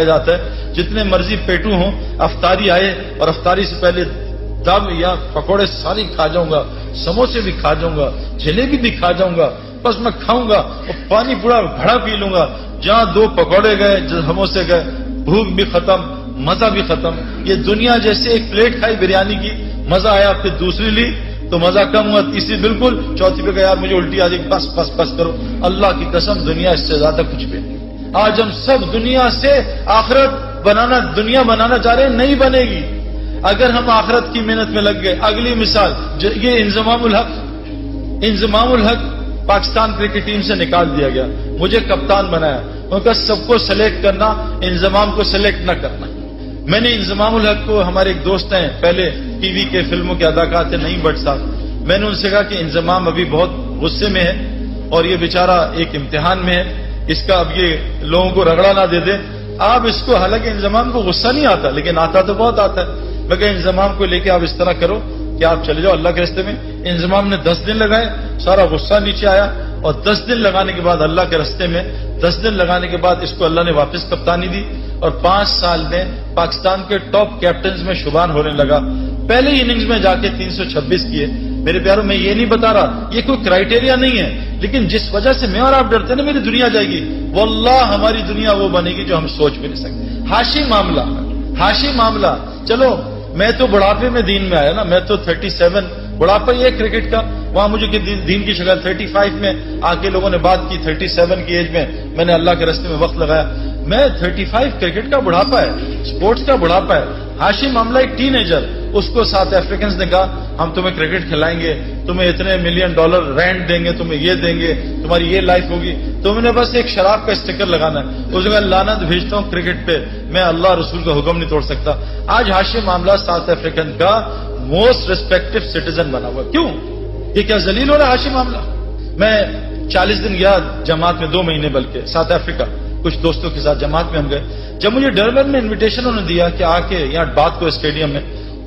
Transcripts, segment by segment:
جاتا ہے جتنے مرضی پیٹو ہوں، افطاری آئے اور افطاری سے پہلے دم یا پکوڑے ساری کھا جاؤں گا، سموسے بھی کھا جاؤں گا، جلیبی بھی کھا جاؤں گا، بس میں کھاؤں گا اور پانی پورا بھڑا پی لوں گا۔ جہاں دو پکوڑے گئے، سموسے گئے، بھوک بھی ختم، مزہ بھی ختم۔ یہ دنیا جیسے ایک پلیٹ کھائی بریانی کی، مزہ آیا، پھر دوسری لی تو مزہ کم ہوا، تیسری بالکل، چوتھی پہ کہ یار مجھے الٹی آ جائے، بس بس بس کرو۔ اللہ کی قسم دنیا اس سے زیادہ کچھ بھی نہیں۔ آج ہم سب دنیا سے آخرت بنانا، دنیا بنانا چاہ رہے ہیں، نہیں بنے گی اگر ہم آخرت کی محنت میں لگ گئے۔ اگلی مثال، یہ انضمام الحق پاکستان کرکٹ ٹیم سے نکال دیا گیا، مجھے کپتان بنایا۔ ان کا سب کو سلیکٹ کرنا، انضمام کو سلیکٹ نہ کرنا۔ میں نے انضمام الحق کو، ہمارے ایک دوست ہیں پہلے ٹی وی کے فلموں کے اداکار تھے، نعیم بٹ صاحب، میں نے ان سے کہا کہ انضمام ابھی بہت غصے میں ہے اور یہ بیچارہ ایک امتحان میں ہے، اس کا اب یہ لوگوں کو رگڑا نہ دے دے۔ آپ اس کو، حالانکہ انضمام کو غصہ نہیں آتا لیکن آتا تو بہت آتا ہے، میں کہ انضمام کو لے کے آپ اس طرح کرو کہ آپ چلے جاؤ اللہ کے راستے میں۔ انضمام نے 10 دن لگائے، سارا غصہ نیچے آیا، اور 10 دن لگانے کے بعد اللہ کے راستے میں 10 دن لگانے کے بعد اس کو اللہ نے واپس کپتانی دی، اور 5 سال میں پاکستان کے ٹاپ کیپٹنز میں شمار ہونے لگا۔ پہلے اننگز میں جا کے 326 کیے۔ میرے پیاروں، میں یہ نہیں بتا رہا یہ کوئی کرائٹیریا نہیں ہے، لیکن جس وجہ سے میں اور آپ ڈرتے ہیں نا میری دنیا جائے گی، واللہ ہماری دنیا وہ بنے گی جو ہم سوچ بھی نہیں سکتے۔ حاشی معاملہ، چلو میں تو بڑھاپے میں دین میں آیا نا، میں تو 37 بڑھاپا یہ کرکٹ کا، وہاں مجھے دین کی شکل 35 میں آ کے لوگوں نے بات کی، 37 کی ایج میں نے اللہ کے راستے میں وقت لگایا۔ میں 35 کرکٹ کا بڑھاپا ہے، سپورٹس کا بڑھاپا ہے۔ حاشی معاملہ ایک ٹین ایجر، اس کو ساؤتھ افریقنز نے کہا ہم تمہیں کرکٹ کھلائیں گے، تمہیں اتنے $1 ملین رینٹ دیں گے، تمہیں یہ دیں گے، تمہاری یہ لائف ہوگی، تم نے بس ایک شراب کا اسٹیکر لگانا ہے۔ اس نے کہا لعنت بھیجتا ہوں کرکٹ پہ، میں اللہ رسول کا حکم نہیں توڑ سکتا۔ آج حاشی معاملہ ساؤتھ افریقن کا موسٹ ریسپیکٹڈ سٹیزن بنا ہوا۔ کیوں؟ یہ کیا ذلیل ہو رہا ہے حاشی معاملہ؟ میں 40 دن گیا جماعت میں، 2 مہینے بلکہ، ساؤتھ افریقہ، کچھ دوستوں کے ساتھ جماعت میں ہم گئے۔ جب مجھے ڈربن میں انویٹیشن انہوں نے دیا کہ آ کے یہاں بات کو اسٹیڈیم میں،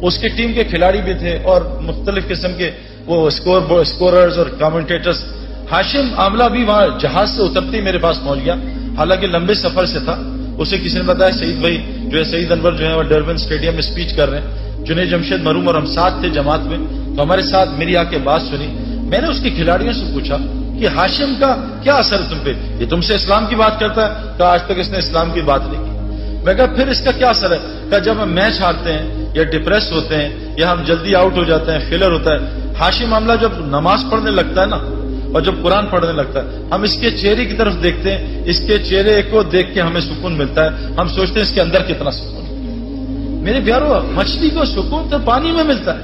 اس کی ٹیم کے کھلاڑی بھی تھے اور مختلف قسم کے وہ اسکوررز اور کامنٹیٹرز۔ حاشی معاملہ بھی وہاں جہاز سے اترتے ہی میرے پاس پہنچ گیا، حالانکہ لمبے سفر سے تھا۔ اسے کسی نے بتایا سعید بھائی جو ہے، سعید انور جو ہے وہ ڈربن اسٹیڈیم میں اسپیچ کر رہے ہیں۔ جنید جمشید مرحوم اور ہم ساتھ تھے جماعت میں، تو ہمارے ساتھ میری آ کے بات سنی۔ میں نے اس کے کھلاڑیوں سے پوچھا کہ ہاشم کا کیا اثر ہے تم پہ؟ یہ تم سے اسلام کی بات کرتا ہے؟ کہ آج تک اس نے اسلام کی بات نہیں کی۔ میں کہا پھر اس کا کیا اثر ہے؟ کہ جب ہم میچ ہارتے ہیں یا ڈپریس ہوتے ہیں یا ہم جلدی آؤٹ ہو جاتے ہیں، فیلر ہوتا ہے، حاشی معاملہ جب نماز پڑھنے لگتا ہے نا، اور جب قرآن پڑھنے لگتا ہے، ہم اس کے چہرے کی طرف دیکھتے ہیں، اس کے چہرے کو دیکھ کے ہمیں سکون ملتا ہے، ہم سوچتے ہیں اس کے اندر کتنا سکون ہے۔ میرے پیارو، مچھلی کو سکون تو پانی میں ملتا ہے،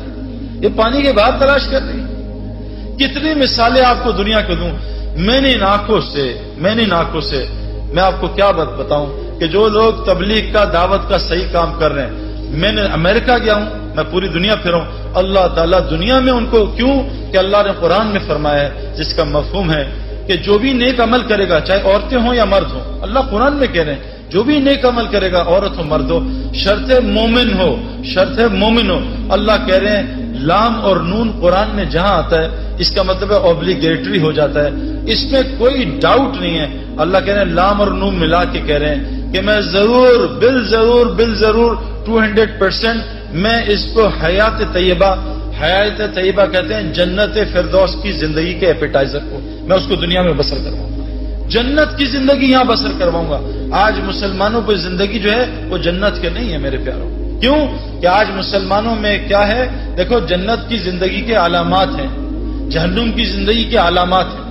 یہ پانی کے باہر تلاش کر رہی ہے۔ کتنی مثالیں آپ کو دنیا کو دوں، میں نے ان آنکھوں سے میں آپ کو کیا بتاؤں کہ جو لوگ تبلیغ کا، دعوت کا صحیح کام کر رہے ہیں، میں نے امریکہ گیا ہوں، میں پوری دنیا پھرا ہوں، اللہ تعالیٰ دنیا میں ان کو، کیوں کہ اللہ نے قرآن میں فرمایا ہے جس کا مفہوم ہے کہ جو بھی نیک عمل کرے گا، چاہے عورتیں ہوں یا مرد ہوں، اللہ قرآن میں کہہ رہے ہیں جو بھی نیک عمل کرے گا، عورت ہو مرد ہو، شرط مومن ہو، اللہ کہہ رہے ہیں لام اور نون قرآن میں جہاں آتا ہے اس کا مطلب ہے اوبلیگیٹری ہو جاتا ہے، اس میں کوئی ڈاؤٹ نہیں ہے۔ اللہ کہہ رہے ہیں لام اور نون ملا کے کہہ رہے ہیں کہ میں ضرور 200% میں اس کو حیات طیبہ کہتے ہیں، جنت فردوس کی زندگی کے ایپیٹائزر کو میں اس کو دنیا میں بسر کرواؤں گا، جنت کی زندگی یہاں بسر کرواؤں گا۔ آج مسلمانوں پہ زندگی جو ہے وہ جنت کے نہیں ہے میرے پیاروں۔ کیوں کہ آج مسلمانوں میں کیا ہے؟ دیکھو، جنت کی زندگی کے علامات ہیں، جہنم کی زندگی کے علامات ہیں۔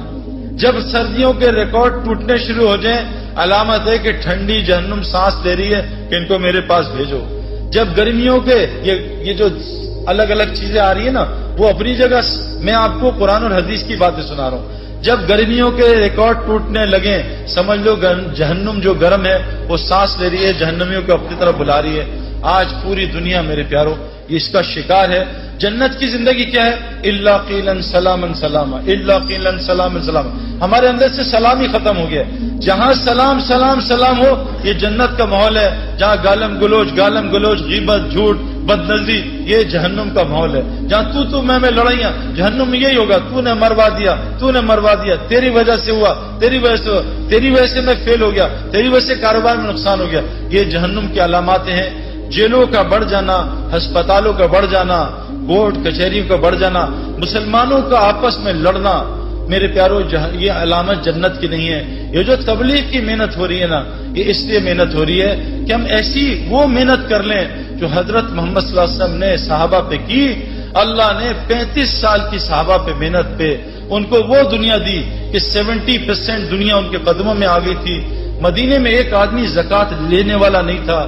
جب سردیوں کے ریکارڈ ٹوٹنے شروع ہو جائیں، علامت ہے کہ ٹھنڈی جہنم سانس لے رہی ہے کہ ان کو میرے پاس بھیجو۔ جب گرمیوں کے یہ جو الگ الگ چیزیں آ رہی ہیں نا، وہ اپنی جگہ، میں آپ کو قرآن اور حدیث کی باتیں سنا رہا ہوں۔ جب گرمیوں کے ریکارڈ ٹوٹنے لگیں، سمجھ لو جہنم جو گرم ہے وہ سانس لے رہی ہے، جہنمیوں کو اپنی طرف بلا رہی ہے۔ آج پوری دنیا میرے پیاروں یہ اس کا شکار ہے۔ جنت کی زندگی کیا ہے؟ الا قیلا سلاما سلاما، الا قیلا سلاما سلاما، ہمارے اندر سے سلام ہی ختم ہو گیا۔ جہاں سلام سلام سلام ہو یہ جنت کا ماحول ہے، جہاں گالم گلوچ غیبت جھوٹ بد نظری یہ جہنم کا ماحول ہے۔ جہاں تو میں لڑائیاں، جہنم میں یہی ہوگا، تو نے مروا دیا، تیری وجہ سے ہوا، تیری وجہ سے میں فیل ہو گیا، تیری وجہ سے کاروبار میں نقصان ہو گیا۔ یہ جہنم کی علامات ہیں۔ جیلوں کا بڑھ جانا، ہسپتالوں کا بڑھ جانا، کورٹ کچہریوں کا بڑھ جانا، مسلمانوں کا آپس میں لڑنا، میرے پیارو یہ علامت جنت کی نہیں ہے۔ یہ جو تبلیغ کی محنت ہو رہی ہے نا، یہ اس لیے محنت ہو رہی ہے کہ ہم ایسی وہ محنت کر لیں جو حضرت محمد صلی اللہ علیہ وسلم نے صحابہ پہ کی۔ اللہ نے 35 سال کی صحابہ پہ محنت پہ ان کو وہ دنیا دی کہ 70% دنیا ان کے قدموں میں آ گئی تھی۔ مدینے میں ایک آدمی زکوٰۃ لینے والا نہیں تھا۔